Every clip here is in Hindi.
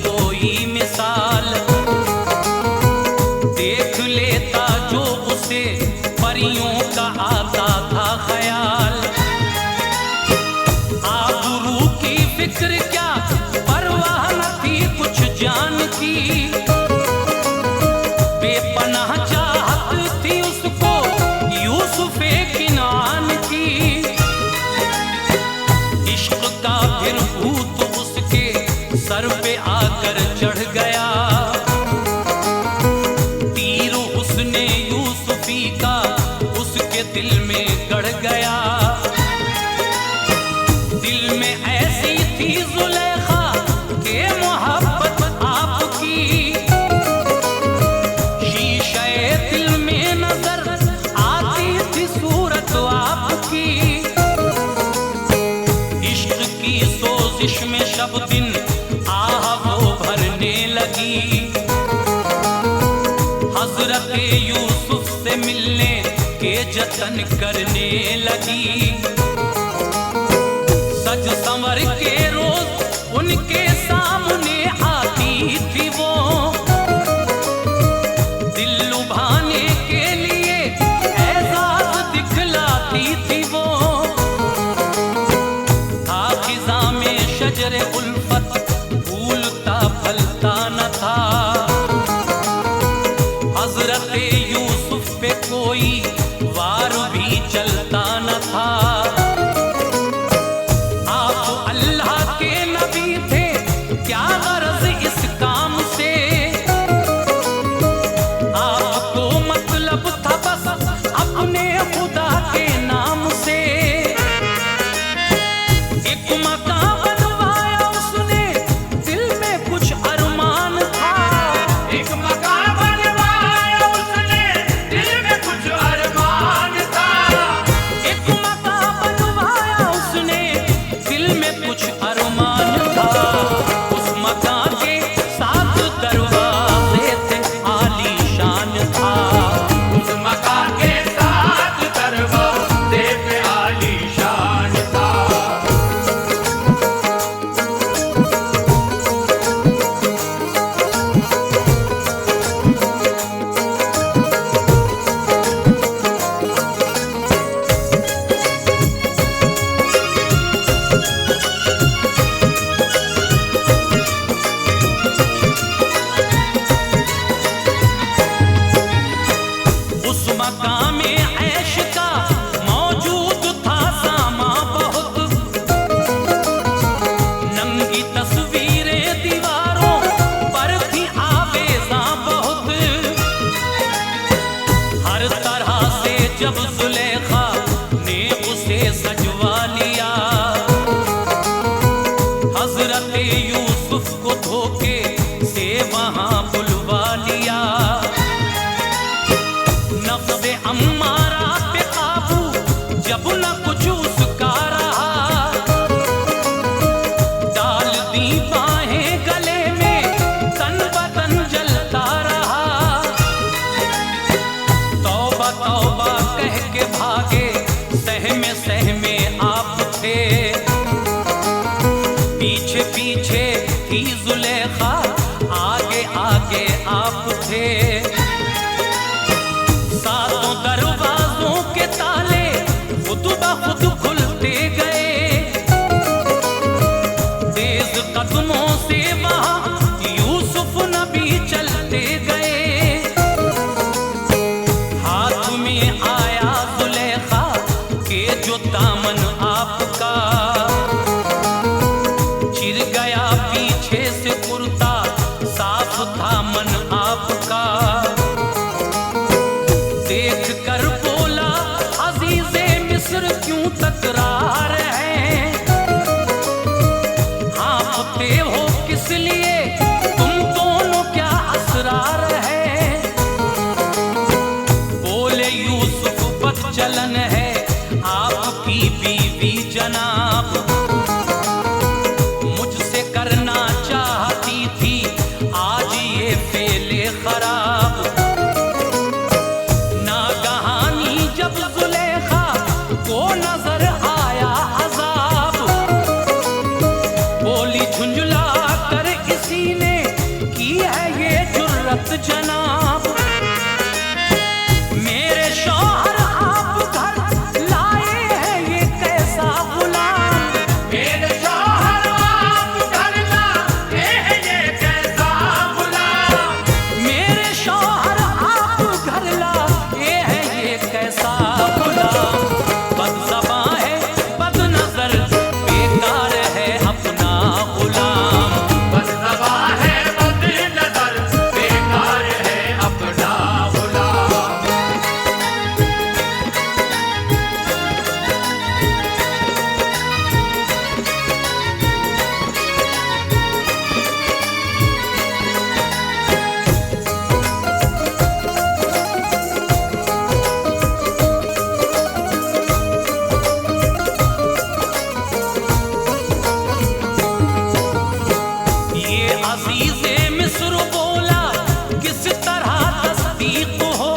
कोई मिसाल, देख लेता जो उसे परियों का आता था ख्याल। आबरू की फिक्र क्या, परवाह न थी कुछ जान की, बेपनाह चाहत थी उसको यूसुफे किनान की। इश्क का फिर भूत उसके सर पे आकर चढ़ गया, तीर उसने यूसुफी का उसके दिल में गड़ गया। दिल में ऐसी थी जुलेखा के मोहब्बत आपकी, शीशे दिल में नजर आती थी सूरत आपकी। इश्क की सोजिश में शब दिन आह वो भरने लगी, हजरत यूसुफ से मिलने के जतन करने लगी। सज संवर के रोज उनके सामने आती थी वो, दिल लुभाने के लिए एजाज दिखलाती थी वो। था खिज़ा में शजरे उल्फत फूलता फलता न था, हजरत यूसुफ पे कोई वार भी चलता न था। आप अल्लाह के नबी थे, क्या गरज इस काम से, आपको मतलब था बस अपने खुदा के नाम से। एक मकान बनवाया उसने, दिल में कुछ अरमान था, एक मकान बनवाया उसने, दिल में कुछ अरमान था। एक मकान बनवाया उसने, दिल में कुछ अरमान था। उस मकान के सात दरवाजे थे, आलीशान था। उस मकान के साथ दरवाजे पे आलीशान था। उस मकान में ऐश का मौजूद था सामा बहुत, नंगी तस्वीरें दीवारों पर थी आवेज़ा बहुत। हर तरह से जब जुलेखा ने उसे सजवा लिया, हजरत यूसुफ को धोखे से वहां बुलवा लिया। नफ्से अम्मारा पे काबू जब न कुछ उसका रहा, डाल दी बाहें गले में, तन बदन जलता रहा। तौबा तौबा कह के भागे, सहमे आप थे, पीछे पीछे थी जुलेखा, आगे आगे आप थे। सातों दरवाजों के ताले खुद ब खुद खुलते गए, तेज कदमों से वहां यूसुफ नबी चलते गए। हाथ में आया जुलेखा के जो दामन आपका, चिर गया पीछे से कुर्ता जनाब। मेरे शौहर आप घर लाए हैं ये कैसा गुलाम। मेरे शौहर आप घर लाए हैं ये कैसा गुलाम। मेरे शौहर आप घर लाए हैं ये कैसा गुलाम। बदज़बां है बदनज़र बेकार है अपना गुलाम। बदज़बां है बदनज़र बेकार है अपना गुलाम। ये अज़ीज़े मिस्र बोला किस तरह तस्दीक हो।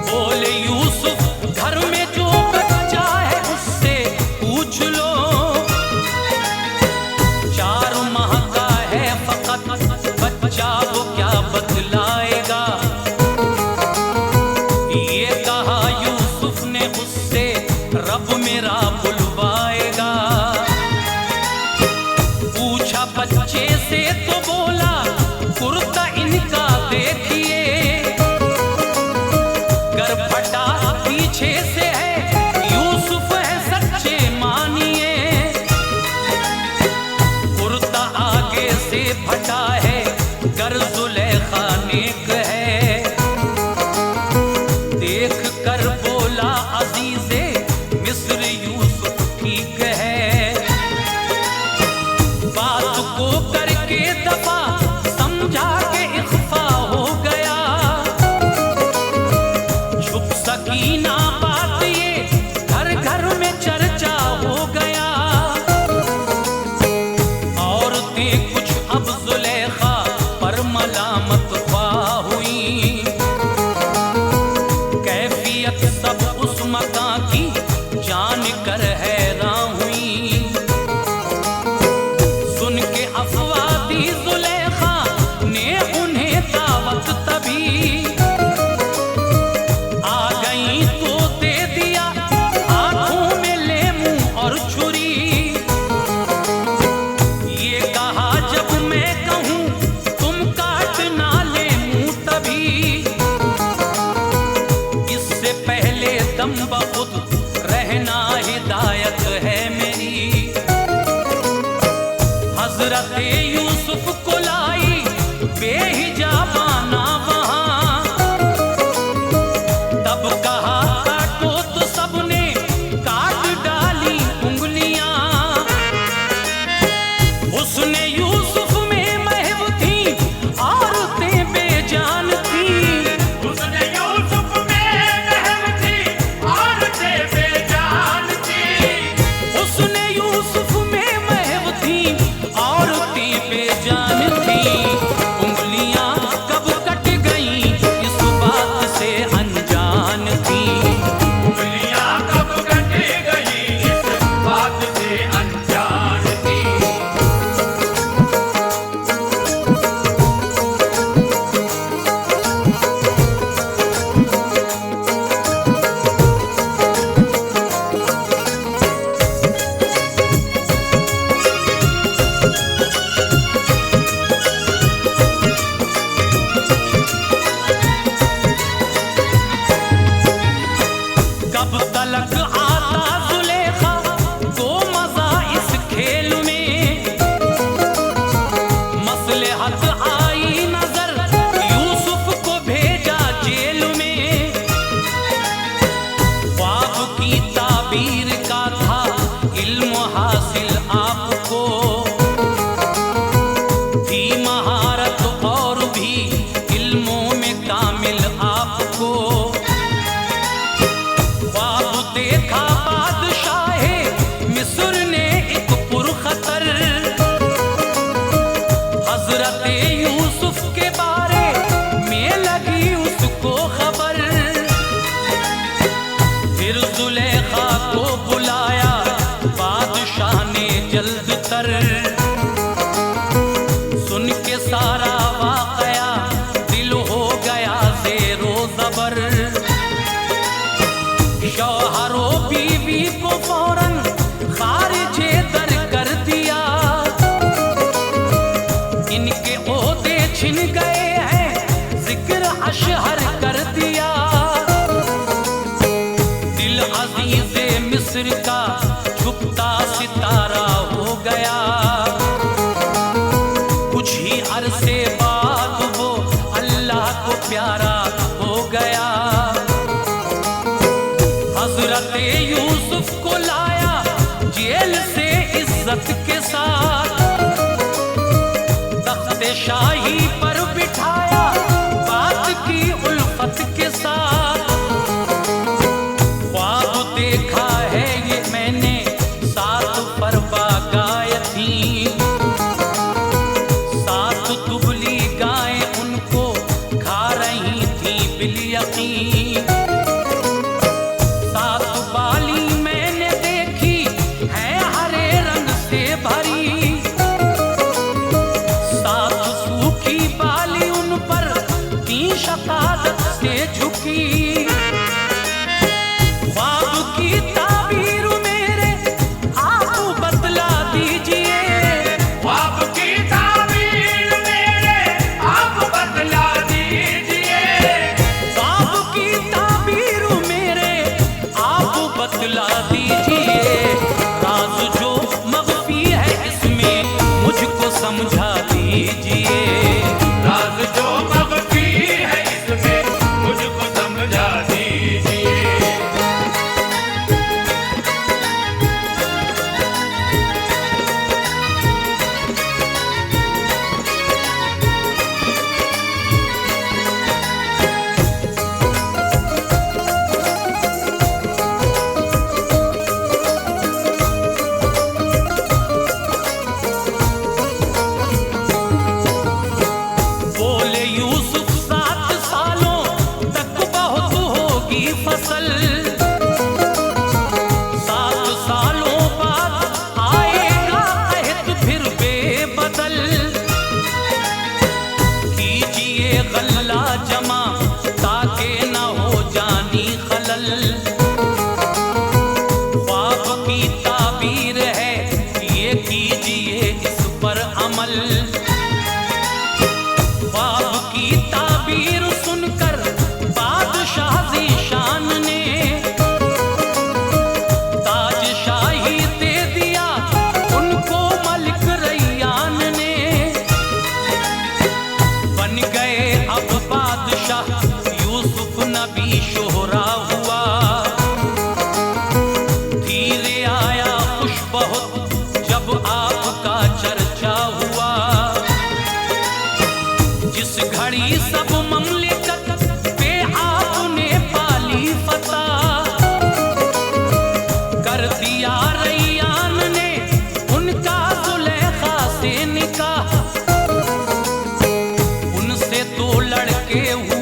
बोले यूसुफ घर में जो बच्चा है उससे पूछ लो। 4 माह का है फकत बच्चा वो क्या बतलाएगा। ये कहा यूसुफ ने उससे रब मेरा बुलवाएगा। पूछा बच्चे से तो बोला कुर्ता इनका देखिए। कर फटा पीछे से है यूसुफ है सच्चे मानिए। कुर्ता आगे से फटा है कर जुलेखा नेक है। देख कर बोला अजीज़े मिस्र यूसुफ ठीक है। बात को करके दफा समझा के इख्फा हो गया। छुप सकी ना बात ये घर घर में चर्चा हो गया। औरतें कुछ अब जुलेखा पर मलामत ख्वाह हुई। कैफियत सब उस मकान की जान कर हैरान हुई। सुन के अफवादी जुलेखा ने उन्हें दावत तभी। आ गई तो दे दिया हाथों में लेमू और छुरी। ये कहा जब मैं कहूँ तुम काटना लेमू तभी। इससे पहले दम बखुद रहना हिदायत है मेरी। हजरत यूसुफ को लाई बेहिजाबाना वहां। तब कहा काटो तो सबने काट डाली उंगलियां। उसने यूसुफ में महव थी औरतें बेजान थी। उसने यूसुफ में महव थी औरतें बेजान थी। उसने यूसुफ में महव थी औरतें बेजान थी। उंगलियां कब कट गईं इस बात से अनजान थी। उंगलियां कब कट गई इस बात से अनजान थी। कब तलक आता जुलेखा को मजा इस खेल में। मसलहत आई नजर यूसुफ को भेजा जेल में। ख्वाब की ताबीर का था इल्म हासिल आपको। थी महारत और भी इल्मों में कामिल आपको। ख्वाब देखा बादशाहे मिस्र ने एक पुरखतर। हजरत यूसुफ के बारे में लगी उसको खबर। फिर जुलेखा को बुलाया बादशाह ने जल्द तर। सुन के सारा वाक़ इनके ओहदे छिन गए हैं, जिक्र अशहर कर दिया। दिल अजीज़े मिस्र का छुपता सितारा हो गया। कुछ ही अरसे बाद वो अल्लाह को प्यारा हो गया। हजरत यूसुफ को लाया जेल से इज्जत के साथ, तख्ते शाही पर बिठाया बात की उल्फत के साथ। ख्वाब देखा है ये मैंने, 7 परवा गाय थी, 7 दुबली गायें उनको खा रही थी बिलयकीन। 7 बाली मैंने देखी है हरे रंग से भरी, 7 सूखी बाली उन पर थी शकादत से झुकी। ख्वाब की ताबीर मेरे आप बतला दीजिए, ख्वाब की ताबीर मेरे आप बतला दीजिए। ख्वाब की ताबीर मेरे आप बतला दीजिए। राज जो मख्फी है इसमें मुझको समझा दीजिए। राज जो मख्फी है इसमें मुझको समझा दीजिए। बोले यूसुफ 7 सालों तक बहुत होगी फसल, 7 सालों बाद आएगा कहत फिर बेबदल। कीजिए गल्ला जमा ताकि न हो जानी खलल। ख्वाब की ताबीर है ये कीजिए इस पर अमल। ख्वाब की ताबीर सुनकर बादशाह ज़ीशान ने ताजशाही दे दिया उनको मलिक रैयान ने। बन गए अब बादशाह यूसुफ नबी शोहरा हुआ। धीरे आया खुश बहुत जब आपका चर्चा हुआ। जिस घड़ी सब ममलिकत पे आपने पाली फतह, कर दिया रैयान ने उनका जुलेखा से निकाह। उनसे 2 लड़के हुए